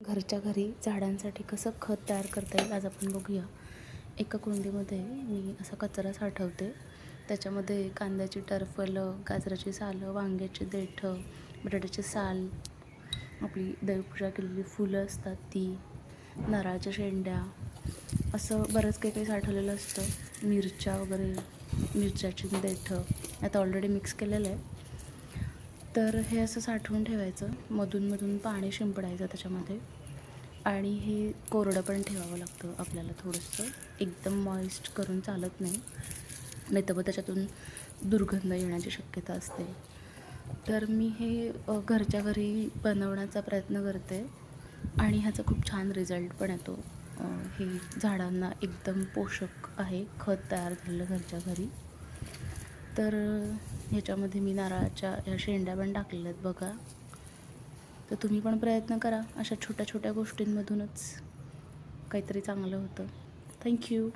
घरच्या घरी झाडांसाठी कसं खत तयार करता येईल आज आपण बघूया. एका कुंडीमध्ये मी असा कचरा साठवते. त्याच्यामध्ये कांद्याची टरफलं, गाजराची सालं, वांग्याची देठं, बटाट्याची साल, आपली देवपूजा केलेली फुलं असतात ती, नारळाच्या शेंड्या, असं बरंच काही काही साठवलेलं असतं. मिरच्या वगैरे, मिरच्याची देठं आता ऑलरेडी मिक्स केलेलं आहे. तर हे असं साठवून ठेवायचं. मधून पाणी शिंपडायचं त्याच्यामध्ये. आणि हे कोरडं पण ठेवावं लागतं आपल्याला थोडंसं. एकदम मॉइस्ट करून चालत नाही, नाही तर मग त्याच्यातून दुर्गंध येण्याची शक्यता असते. तर मी हे घरच्या घरी बनवण्याचा प्रयत्न करते आणि ह्याचा खूप छान रिझल्ट पण येतो. हे झाडांना एकदम पोषक आहे खत तयार झालेलं घरच्या घरी. तर ह्याच्यामध्ये मी नारळाच्या ह्या शेंड्या पण टाकलेल्या आहेत बघा. तर तुम्ही पण प्रयत्न करा. अशा छोट्या छोट्या गोष्टींमधूनच काहीतरी चांगलं होतं. थँक्यू.